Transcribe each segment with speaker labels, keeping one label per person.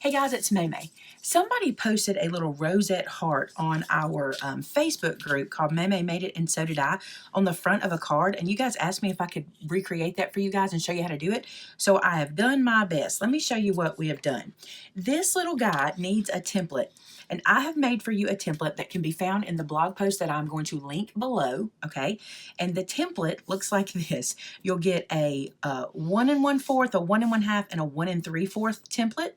Speaker 1: Hey guys, it's Maymay. Somebody posted a little rosette heart on our Facebook group called Maymay Made It, and so did I, on the front of a card. And you guys asked me if I could recreate that for you guys and show you how to do it. So I have done my best. Let me show you what we have done. This little guy needs a template. And I have made for you a template that can be found in the blog post that I'm going to link below, okay? And the template looks like this. You'll get a 1 1/4, a 1 1/2, and a 1 3/4 template.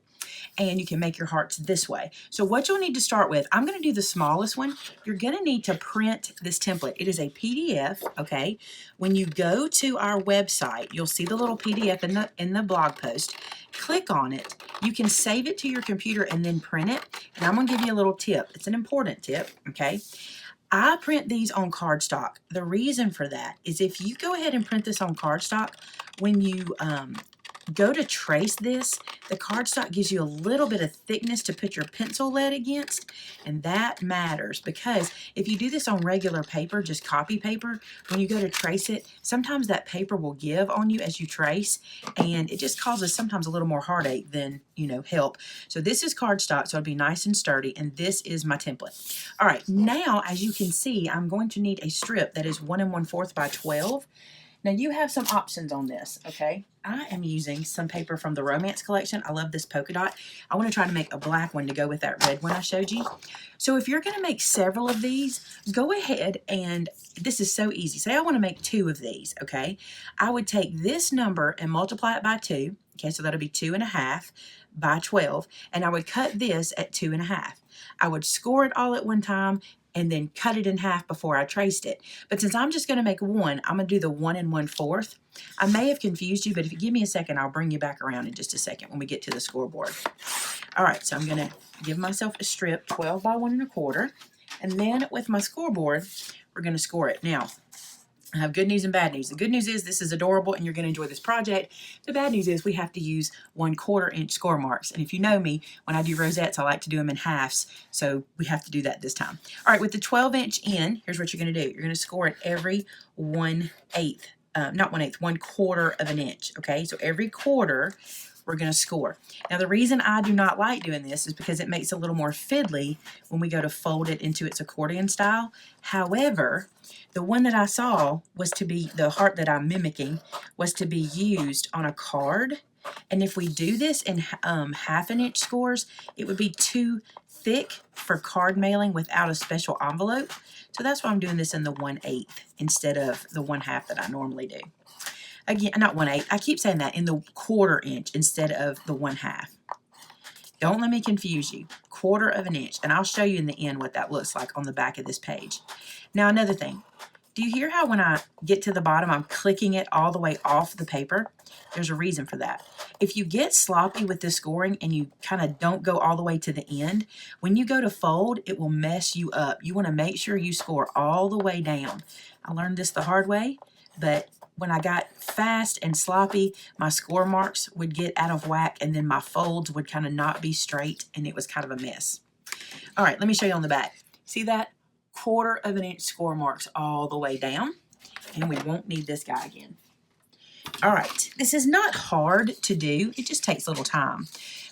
Speaker 1: And you can make your hearts this way. So what you'll need to start with, I'm going to do the smallest one. You're going to need to print this template. It is a PDF, okay? When you go to our website, you'll see the little PDF in the blog post. Click on it. You can save it to your computer and then print it. And I'm going to give you a little tip. It's an important tip, okay? I print these on cardstock. The reason for that is if you go ahead and print this on cardstock, when you go to trace this, the cardstock gives you a little bit of thickness to put your pencil lead against, and that matters because if you do this on regular paper, just copy paper, when you go to trace it, sometimes that paper will give on you as you trace, and it just causes sometimes a little more heartache than, help. So this is cardstock, so it'll be nice and sturdy, and this is my template. All right, now as you can see, I'm going to need a strip that is 1 1/4 by 12. Now you have some options on this, okay? I am using some paper from the Romance collection. I love this polka dot. I want to try to make a black one to go with that red one I showed you. So if you're going to make several of these, go ahead and, this is so easy. Say I want to make 2 of these, okay? I would take this number and multiply it by 2, okay? So that'll be 2 1/2 by 12, and I would cut this at 2 1/2. I would score it all at one time and then cut it in half before I traced it. But since I'm just going to make one, I'm going to do the 1 1/4. I may have confused you, but if you give me a second, I'll bring you back around in just a second when we get to the scoreboard. All right, so I'm going to give myself a strip, 12 by 1 1/4. And then with my scoreboard, we're going to score it. Now, I have good news and bad news. The good news is this is adorable and you're going to enjoy this project. The bad news is we have to use 1/4 inch score marks. And if you know me, when I do rosettes, I like to do them in halves. So we have to do that this time. All right, with the 12-inch in, here's what you're going to do. You're going to score it every 1/8, not 1/8, 1/4 of an inch. Okay, so every quarter we're going to score. Now the reason I do not like doing this is because it makes it a little more fiddly when we go to fold it into its accordion style. However, the one that I saw was to be, the heart that I'm mimicking, was to be used on a card. And if we do this in 1/2 inch scores, it would be too thick for card mailing without a special envelope. So that's why I'm doing this in the 1/8 instead of the 1/2 that I normally do. Again, not 1/8, I keep saying that, in the 1/4 inch instead of the 1/2. Don't let me confuse you. 1/4 of an inch, and I'll show you in the end what that looks like on the back of this page. Now another thing, do you hear how when I get to the bottom, I'm clicking it all the way off the paper? There's a reason for that. If you get sloppy with the scoring and you kind of don't go all the way to the end, when you go to fold, it will mess you up. You want to make sure you score all the way down. I learned this the hard way, but when I got fast and sloppy, my score marks would get out of whack and then my folds would kind of not be straight and it was kind of a mess. All right, let me show you on the back. See that? 1/4 of an inch score marks all the way down, and we won't need this guy again. All right, this is not hard to do. It just takes a little time.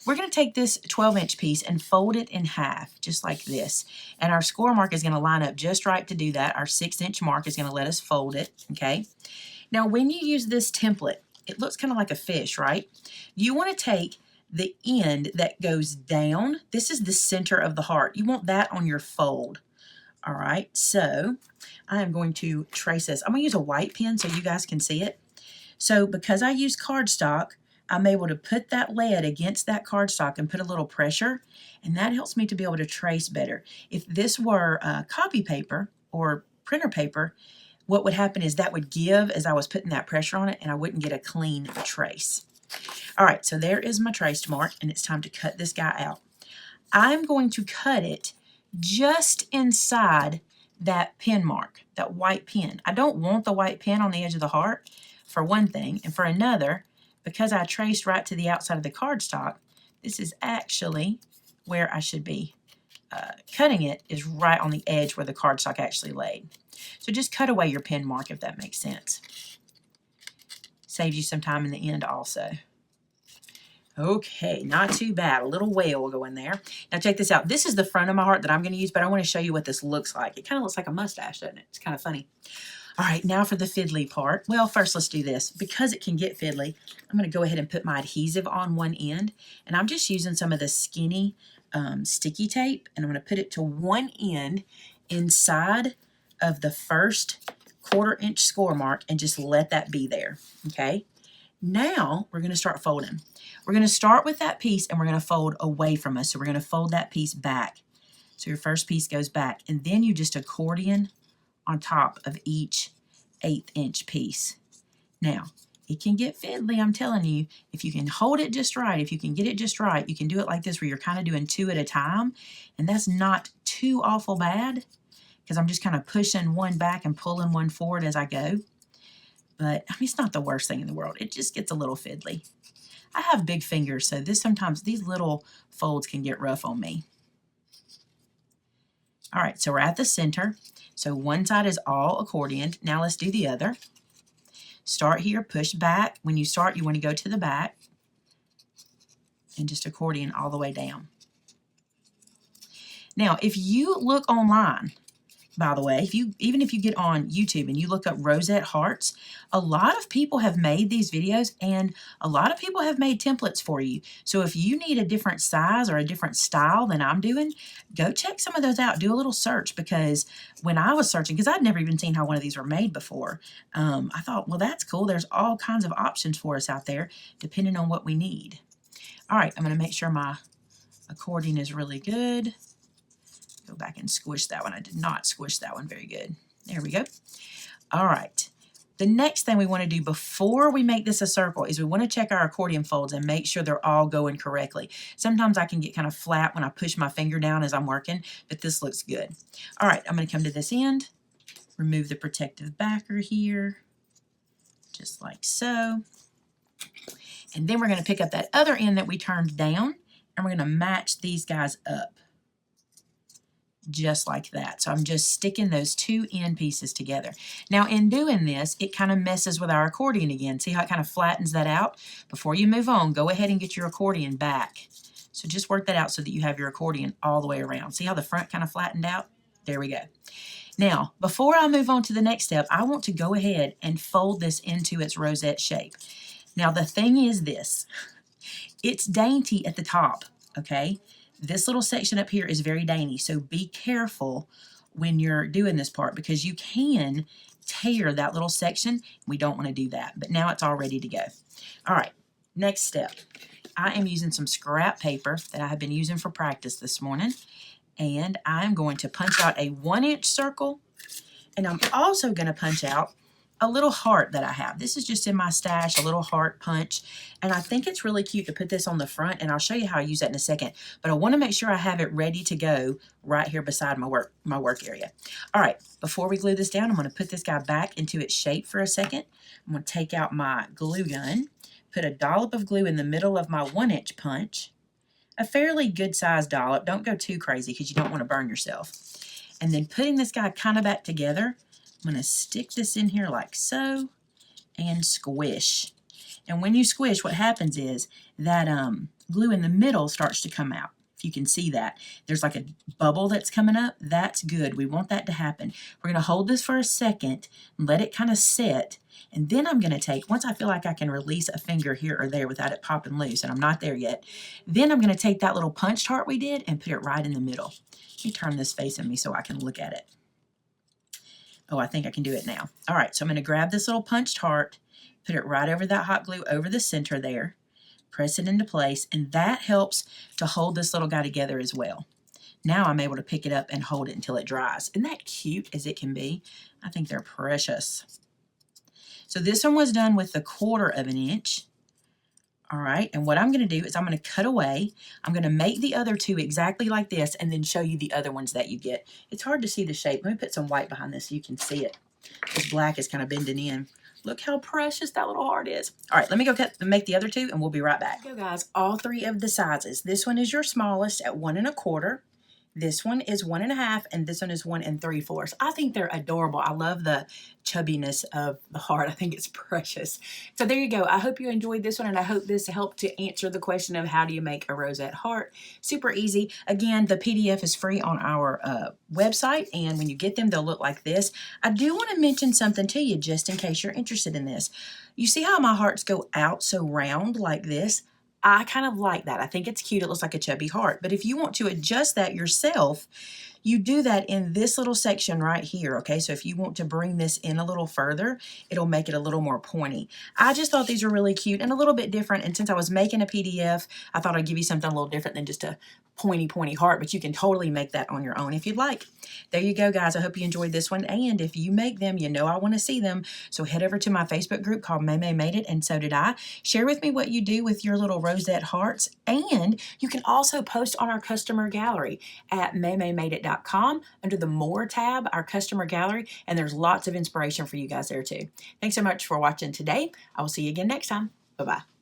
Speaker 1: We're going to take this 12-inch piece and fold it in half, just like this. And our score mark is going to line up just right to do that. Our 6-inch mark is going to let us fold it, okay? Now, when you use this template, it looks kind of like a fish, right? You want to take the end that goes down. This is the center of the heart. You want that on your fold. All right, so I am going to trace this. I'm going to use a white pen so you guys can see it. So because I use cardstock, I'm able to put that lead against that cardstock and put a little pressure, and that helps me to be able to trace better. If this were copy paper or printer paper, what would happen is that would give as I was putting that pressure on it, and I wouldn't get a clean trace. All right, so there is my traced mark, and it's time to cut this guy out. I'm going to cut it just inside that pen mark, that white pen. I don't want the white pen on the edge of the heart, for one thing, and for another, because I traced right to the outside of the cardstock, this is actually where I should be cutting it, is right on the edge where the cardstock actually laid. So just cut away your pen mark if that makes sense. Saves you some time in the end also. Okay, not too bad. A little whale will go in there. Now check this out. This is the front of my heart that I'm going to use, but I want to show you what this looks like. It kind of looks like a mustache, doesn't it? It's kind of funny. All right, now for the fiddly part. Well, first let's do this. Because it can get fiddly, I'm going to go ahead and put my adhesive on one end, and I'm just using some of the skinny sticky tape, and I'm going to put it to one end inside of the first 1/4 inch score mark and just let that be there, okay? Now we're going to start folding. We're going to start with that piece and we're going to fold away from us. So we're going to fold that piece back. So your first piece goes back, and then you just accordion on top of each 1/8 inch piece. Now, it can get fiddly, I'm telling you. If you can hold it just right, if you can get it just right, you can do it like this where you're kind of doing 2 at a time. And that's not too awful bad because I'm just kind of pushing one back and pulling one forward as I go. But, I mean, it's not the worst thing in the world. It just gets a little fiddly. I have big fingers, so sometimes these little folds can get rough on me. All right, so we're at the center. So one side is all accordioned. Now let's do the other. Start here, push back. When you start, you want to go to the back and just accordion all the way down. Now, if you look online, by the way, even if you get on YouTube and you look up Rosette Hearts, a lot of people have made these videos and a lot of people have made templates for you. So if you need a different size or a different style than I'm doing, go check some of those out. Do a little search, because when I was searching, because I'd never even seen how one of these were made before, I thought, well, that's cool. There's all kinds of options for us out there depending on what we need. All right, I'm going to make sure my accordion is really good. Go back and squish that one. I did not squish that one very good. There we go. All right. The next thing we want to do before we make this a circle is we want to check our accordion folds and make sure they're all going correctly. Sometimes I can get kind of flat when I push my finger down as I'm working, but this looks good. All right, I'm going to come to this end, remove the protective backer here, just like so. And then we're going to pick up that other end that we turned down, and we're going to match these guys up. Just like that. So I'm just sticking those 2 end pieces together. Now in doing this, it kind of messes with our accordion again. See how it kind of flattens that out? Before you move on, go ahead and get your accordion back. So just work that out so that you have your accordion all the way around. See how the front kind of flattened out? There we go. Now, before I move on to the next step, I want to go ahead and fold this into its rosette shape. Now the thing is this, it's dainty at the top, okay? This little section up here is very dainty, so be careful when you're doing this part because you can tear that little section. We don't want to do that, but now it's all ready to go. All right, next step. I am using some scrap paper that I have been using for practice this morning, and I'm going to punch out a 1-inch circle, and I'm also going to punch out a little heart that I have. This is just in my stash, a little heart punch. And I think it's really cute to put this on the front, and I'll show you how I use that in a second. But I want to make sure I have it ready to go right here beside my work area. All right, before we glue this down, I'm going to put this guy back into its shape for a second. I'm going to take out my glue gun, put a dollop of glue in the middle of my 1-inch punch, a fairly good sized dollop. Don't go too crazy because you don't want to burn yourself. And then putting this guy kind of back together, I'm going to stick this in here like so and squish. And when you squish, what happens is that glue in the middle starts to come out. If you can see that, there's like a bubble that's coming up. That's good. We want that to happen. We're going to hold this for a second and let it kind of set. And then I'm going to take, once I feel like I can release a finger here or there without it popping loose, and I'm not there yet, then I'm going to take that little punched heart we did and put it right in the middle. Let me turn this facing me so I can look at it. Oh, I think I can do it now. All right, so I'm going to grab this little punched heart, put it right over that hot glue over the center there, press it into place, and that helps to hold this little guy together as well. Now I'm able to pick it up and hold it until it dries. Isn't that cute as it can be? I think they're precious. So this one was done with the 1/4 inch. All right, and what I'm going to do is I'm going to cut away. I'm going to make the other 2 exactly like this and then show you the other ones that you get. It's hard to see the shape. Let me put some white behind this so you can see it. This black is kind of bending in. Look how precious that little heart is. All right, let me go make the other 2 and we'll be right back. Go guys, all 3 of the sizes. This one is your smallest at 1 1/4. This one is 1.5, and this one is 1 3/4. I think they're adorable. I love the chubbiness of the heart. I think it's precious. So there you go. I hope you enjoyed this one, and I hope this helped to answer the question of how do you make a rosette heart. Super easy. Again, the PDF is free on our website, and when you get them, they'll look like this. I do want to mention something to you just in case you're interested in this. You see how my hearts go out so round like this? I kind of like that. I think it's cute. It looks like a chubby heart. But if you want to adjust that yourself, you do that in this little section right here, okay? So if you want to bring this in a little further, it'll make it a little more pointy. I just thought these were really cute and a little bit different. And since I was making a PDF, I thought I'd give you something a little different than just a pointy heart, but you can totally make that on your own if you'd like. There you go, guys. I hope you enjoyed this one. And if you make them, you know I want to see them. So head over to my Facebook group called Maymay Made It, and so did I. Share with me what you do with your little rosette hearts. And you can also post on our customer gallery at maymaymadeit.com under the More tab, our customer gallery. And there's lots of inspiration for you guys there too. Thanks so much for watching today. I will see you again next time. Bye-bye.